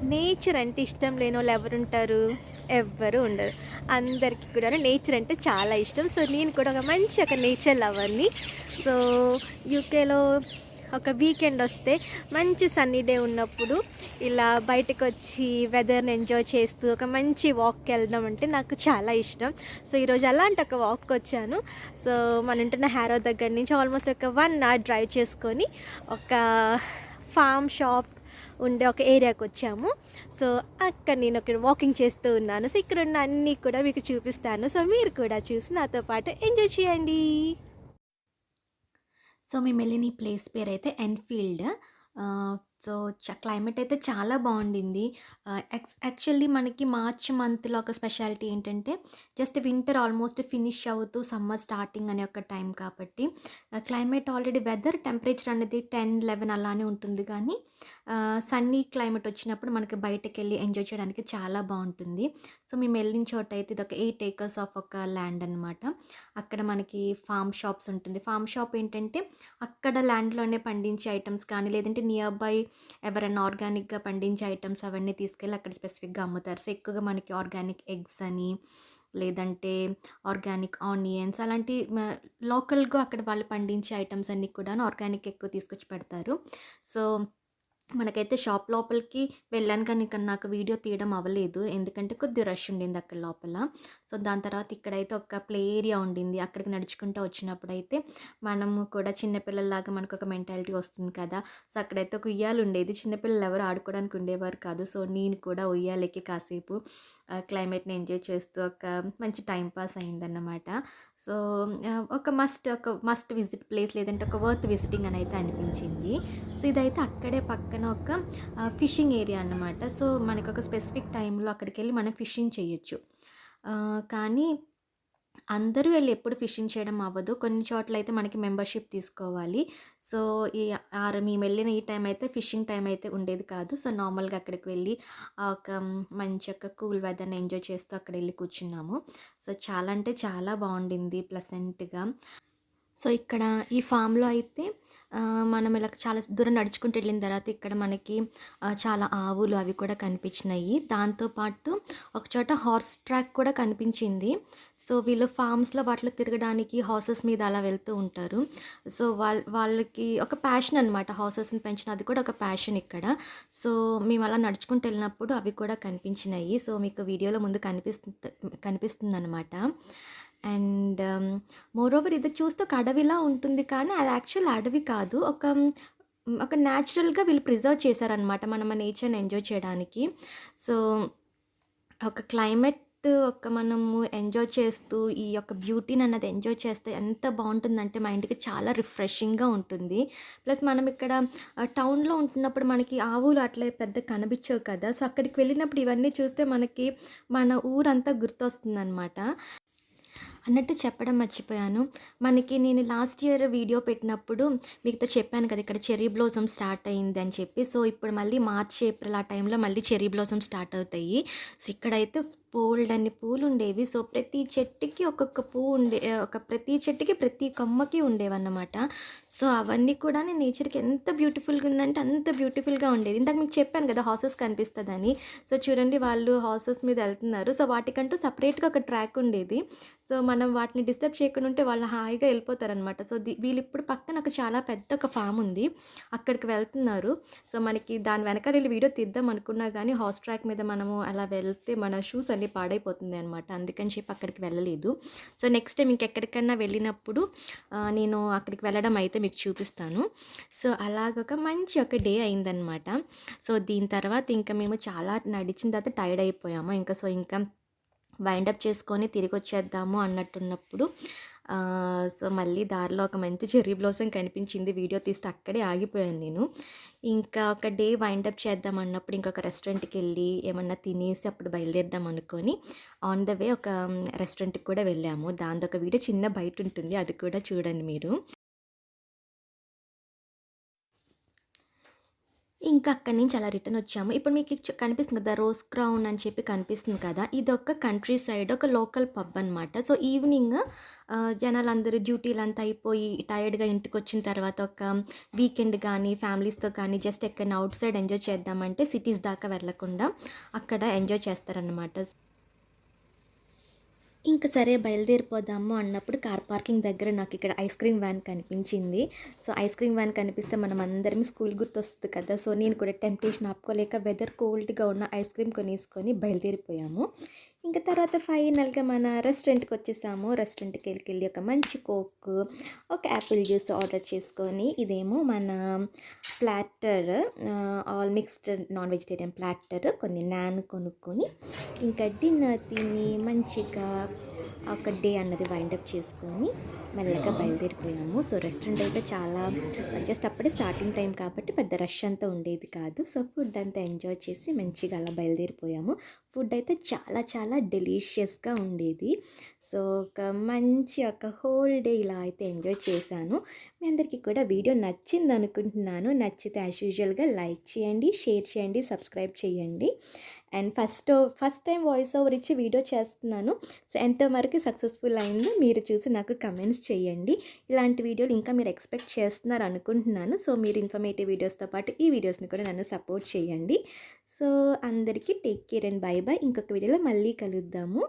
Nature అంటే ఇష్టం లేనోళ్ళు ఎవరుంటారు? ఎవ్వరు ఉండరు. అందరికి కూడాను నేచర్ అంటే చాలా ఇష్టం. సో, నేను కూడా ఒక మంచి ఒక నేచర్ లవర్‌ని. సో, యూకేలో ఒక వీకెండొస్తే మంచి సన్నీ డే ఉన్నప్పుడు ఇలా బయటకొచ్చి వెదర్‌ని ఎంజాయ్ చేస్తూ ఒక మంచి వాక్‌కెళ్ళడం అంటే నాకు చాలా ఇష్టం. సో, ఈరోజు అలాంటి ఒక వాక్‌కొచ్చాను. సో, మనం ఉంటున్న హారో దగ్గర నుంచి ఆల్మోస్ట్ ఒక 1 అవర్ డ్రైవ్ చేసుకొని ఒక ఫార్మ్ షాప్ ఉండే ఒక ఏరియాకొచ్చాము. సో, అక్కడ నేను అక్కడ వాకింగ్ చేస్తూ ఉన్నాను. సో, ఇక్కడున్న అన్నీ కూడా మీకు చూపిస్తాను. సో, మీరు కూడా చూసి నాతో పాటు ఎంజాయ్ చేయండి. సో, మేమెళ్ళిన ఈ ప్లేస్ పేరైతే ఎన్‌ఫీల్డ్. ఆహ్, సో, క్లైమేట్ అయితే చాలా బావుండింది. యాక్చువల్లీ మనకి మార్చ్ మంత్‌లో ఒక స్పెషాలిటీ ఏంటంటే, జస్ట్ వింటర్ ఆల్మోస్ట్ ఫినిష్ అవుతూ సమ్మర్ స్టార్టింగ్ అనే ఒక టైం కాబట్టి, క్లైమేట్ ఆల్రెడీ వెదర్ టెంపరేచర్ అనేది 10, 11 అలానే ఉంటుంది కానీ, సన్నీ క్లైమేట్ వచ్చినప్పుడు మనకి బయటకెళ్ళి ఎంజాయ్ చేయడానికి చాలా బావుంటుంది. సో, మేమెళ్ళిన చోటైతే ఇదొక 8 ఏకర్స్ ఆఫ్ ఒక ల్యాండ్ అనమాట. అక్కడ మనకి ఫార్మ్ షాప్స్ ఉంటుంది. ఫార్మ్ షాప్ ఏంటంటే అక్కడ ల్యాండ్‌లోనే పండించే ఐటెమ్స్ కానీ, లేదంటే నియర్ బై ఎవరైనా ఆర్గానిక్‌గా పండించే ఐటెమ్స్ అవన్నీ తీసుకెళ్ళి అక్కడ స్పెసిఫిక్‌గా అమ్ముతారు. సో, ఎక్కువగా మనకి ఆర్గానిక్ ఎగ్స్ అని, లేదంటే ఆర్గానిక్ ఆనియన్స్ అలాంటి లోకల్‌గా అక్కడ వాళ్ళు పండించే ఐటెమ్స్ అన్నీ కూడాను ఆర్గానిక్ ఎక్కువ తీసుకొచ్చి పెడతారు. సో, మనకైతే షాప్ లోపలికి వెళ్ళాను కానీ ఇక నాకు వీడియో తీయడం అవ్వలేదు. ఎందుకంటే కొద్దిగా రష్ ఉండింది అక్కడ లోపల. సో, దాని తర్వాత ఇక్కడైతే ఒక ప్లే ఏరియా ఉండింది. అక్కడికి నడుచుకుంటూ వచ్చినప్పుడైతే మనము కూడా చిన్న పిల్లల్లాగా మనకొక మెంటాలిటీ వస్తుంది కదా! సో, అక్కడైతే ఒక ఉయ్యాలుండేది. చిన్న పిల్లలు ఎవరు ఆడుకోవడానికి ఉండేవారు కాదు. సో, నేను కూడా ఉయ్యాలెక్కి కాసేపు క్లైమేట్‌ని ఎంజాయ్ చేస్తూ ఒక మంచి టైమ్ పాస్ అయిందన్నమాట. సో, ఒక మస్ట్ విజిట్ ప్లేస్ లేదంటే ఒక వర్త్ విజిటింగ్ అని అయితే అనిపించింది. సో, ఇదైతే అక్కడే పక్కన ఒక ఫిషింగ్ ఏరియా అన్నమాట. సో, మనకొక స్పెసిఫిక్ టైంలో అక్కడికెళ్ళి మనం ఫిషింగ్ చేయొచ్చు. కానీ అందరూ వెళ్లి ఎప్పుడు ఫిషింగ్ చేయడం అవ్వదు. కొన్ని చోట్లయితే మనకి మెంబర్‌షిప్ తీసుకోవాలి. సో, మేమెళ్ళిన ఈ టైం అయితే ఫిషింగ్ టైం అయితే ఉండేది కాదు. సో, నార్మల్‌గా అక్కడికి వెళ్ళి ఒక మంచి ఒక కూల్ వెదర్‌ని ఎంజాయ్ చేస్తూ అక్కడెళ్ళి కూర్చున్నాము. సో, చాలా అంటే చాలా బావుండింది ప్లెజెంట్‌గా. సో, ఇక్కడ ఈ ఫామ్‌లో అయితే మనం ఇలా చాలా దూరం నడుచుకుంటూ వెళ్ళిన తర్వాత ఇక్కడ మనకి చాలా ఆవులు అవి కూడా కనిపించినాయి. దాంతో పాటు ఒకచోట హార్స్ ట్రాక్ కూడా కనిపించింది. సో, వీళ్ళు ఫార్మ్స్‌లో వాటిలో తిరగడానికి హార్సెస్ మీద అలా వెళ్తూ ఉంటారు. సో, వాళ్ళకి ఒక ప్యాషన్ అనమాట హార్సెస్‌ని పెంచడం అది కూడా ఒక ప్యాషన్ ఇక్కడ. సో, మేము అలా నడుచుకుంటూ వెళ్ళినప్పుడు అవి కూడా కనిపించినాయి. సో, మీకు వీడియోలో ముందు కనిపిస్తుందనమాట. అండ్ మోరోవర్ ఇది చూస్తే ఒక అడవిలా ఉంటుంది కానీ అది యాక్చువల్ అడవి కాదు. ఒక న్యాచురల్‌గా వీళ్ళు ప్రిజర్వ్ చేశారనమాట. మనం ఆ నేచర్‌ని ఎంజాయ్ చేయడానికి. సో, ఒక క్లైమేట్ మనము ఎంజాయ్ చేస్తూ ఈ యొక్క బ్యూటీని అన్నది ఎంజాయ్ చేస్తే ఎంత బావుంటుందంటే మైండ్‌కి చాలా రిఫ్రెషింగ్‌గా ఉంటుంది. ప్లస్ మనం ఇక్కడ టౌన్‌లో ఉంటున్నప్పుడు మనకి ఆవులు అట్లా పెద్ద కనిపించవు కదా! సో, అక్కడికి వెళ్ళినప్పుడు ఇవన్నీ చూస్తే మనకి మన ఊరంతా గుర్తొస్తుందనమాట. అన్నట్టు చెప్పడం మర్చిపోయాను. మనకి నేను లాస్ట్ ఇయర్ వీడియో పెట్టినప్పుడు మీకుతో చెప్పాను కదా! ఇక్కడ చెర్రీ బ్లాసమ్ స్టార్ట్ అయిందని చెప్పి. సో, ఇప్పుడు మళ్ళీ మార్చ్, ఏప్రిల్ ఆ టైంలో మళ్ళీ చెర్రీ బ్లాసమ్ స్టార్ట్ అవుతాయి. సో, ఇక్కడైతే బోలెడన్ని పూలుండేవి. సో, ప్రతి చెట్టుకి ఒక్కొక్క పువ్వు ప్రతి చెట్టుకి ప్రతి కొమ్మకి ఉండేవన్నమాట. సో, అవన్నీ కూడా నేచర్‌కి ఎంత బ్యూటిఫుల్‌గా ఉందంటే అంత బ్యూటిఫుల్‌గా ఉండేది. ఇందాక మీకు చెప్పాను కదా! హార్సెస్ కనిపిస్తదని. సో, చూడండి వాళ్ళు హార్సెస్ మీద ఎళ్తున్నారు. సో, వాటికంటూ సెపరేట్‌గా ఒక ట్రాక్ ఉండేది. సో, మనం వాటిని డిస్టర్బ్ చేయకుండా ఉంటే వాళ్ళు హాయిగా వెళ్ళిపోతారనమాట. సో, వీళ్ళిప్పుడు పక్కన చాలా పెద్ద ఒక ఫామ్ ఉంది. అక్కడికి వెళ్తున్నారు. సో, మనకి దాని వెనకాల ఎళ్లి వీడియో తీద్దాం అనుకున్నా గానీ, హార్స్ ట్రాక్ మీద మనము అలా వెళ్తే మన షూస్ అన్నీ పాడైపోతున్నాయి అనమాట. అందుకని చెప్పి అక్కడికి వెళ్ళలేదు. సో, నెక్స్ట్ టైమ్ ఇంకెక్కడికన్నా వెళ్ళినప్పుడు నేను అక్కడికి వెళ్ళడం అయితే మీకు చూపిస్తాను. సో, అలాగొక మంచి ఒక డే అయిందనమాట. సో, దీని తర్వాత ఇంకా మేము చాలా నడిచిన తర్వాత టైర్డ్ అయిపోయాము. ఇంకా వైండ్ అప్ చేసుకొని తిరిగొచ్చేద్దాము అన్నట్టున్నప్పుడు సో, మళ్ళీ దారిలో ఒక మంచి చెర్రీ బ్లాసమ్ కనిపించింది. వీడియో తీస్తే అక్కడే ఆగిపోయాను నేను. ఇంకా ఒక డే వైండ్ అప్ చేద్దాం అన్నప్పుడు ఇంకొక రెస్టారెంట్‌కెళ్ళి ఏమన్నా తినేసి అప్పుడు బయలుదేరుదాం అనుకోని ఆన్ ద వే ఒక రెస్టారెంట్‌కి కూడా వెళ్ళాము. దానిదొక వీడియో చిన్న బయటుంటుంది. అది కూడా చూడండి మీరు. ఇంకా అక్కడి నుంచి అలా రిటర్న్ వచ్చాము. ఇప్పుడు మీకు కనిపిస్తుంది కదా! రోజ్ క్రౌన్ అని చెప్పి కనిపిస్తుంది కదా! ఇదొక కంట్రీ సైడ్ ఒక లోకల్ పబ్ అనమాట. సో, ఈవినింగ్ జనాలందరూ డ్యూటీలంతా అయిపోయి టైర్డ్‌గా ఇంటికొచ్చిన తర్వాత ఒక వీకెండ్ గానీ, ఫ్యామిలీస్‌తో కానీ జస్ట్ ఎక్కడైనా ఔట్ సైడ్ ఎంజాయ్ చేద్దామంటే సిటీస్ దాకా వెళ్ళకుండా అక్కడ ఎంజాయ్ చేస్తారనమాట. ఇంక సరే బయలుదేరిపోదాము అన్నప్పుడు కార్ పార్కింగ్ దగ్గర నాకిక్కడ ఐస్ క్రీమ్ వ్యాన్ కనిపించింది. సో, ఐస్ క్రీమ్ వ్యాన్ కనిపిస్తే మనమందరం స్కూల్ గుర్తొస్తది కదా! సో, నేను కూడా టెంప్టేషన్ ఆపుకోలేక వెదర్ కోల్డ్‌గా ఉన్న ఐస్ క్రీమ్ కొనేసుకొని బయలుదేరిపోయాము. ఇంక తర్వాత ఫైనల్‌గా మన రెస్టారెంట్‌కొచ్చేసాము. రెస్టారెంట్‌కెళ్ళి ఒక మంచి కోక్, ఒక యాపిల్ జ్యూస్ ఆర్డర్ చేసుకొని, ఇదేమో మన platter all mixed non vegetarian platter, కొన్ని నాన్ కొనుక్కొని, ఇంకా డిన్నర్ తిని మంచిగా ఒక డే అన్నది వైండప్ చేసుకొని మెల్లగా బయలుదేరిపోయాము. సో, రెస్టారెంట్ అయితే చాలా జస్ట్ అప్పుడే స్టార్టింగ్ టైం కాబట్టి పెద్ద రష్ అంతా ఉండేది కాదు. సో, ఫుడ్ అంతా ఎంజాయ్ చేసి మంచిగా అలా బయలుదేరిపోయాము. ఫుడ్ అయితే చాలా చాలా డెలీషియస్‌గా ఉండేది. సో, ఒక హోల్ డే ఇలా అయితే ఎంజాయ్ చేశాను. మీ అందరికీ కూడా వీడియో నచ్చిందనుకుంటున్నాను. నచ్చితే యాజ్ యూజువల్‌గా లైక్ చేయండి, షేర్ చేయండి, సబ్స్క్రైబ్ చేయండి. And first time voice over ఇచ్చి వీడియో చేస్తున్నాను. సో, ఎంతవరకు సక్సెస్ఫుల్ అయిందో మీరు చూసి నాకు కమెంట్స్ చేయండి. ఇలాంటి వీడియోలు ఇంకా మీరు ఎక్స్పెక్ట్ చేస్తున్నారు అనుకుంటున్నాను. సో, మీరు ఇన్ఫర్మేటివ్ వీడియోస్‌తో పాటు ఈ వీడియోస్‌ని కూడా నన్ను సపోర్ట్ చేయండి. సో, అందరికీ take care and by by. ఇంకొక వీడియోలో మళ్ళీ కలుద్దాము.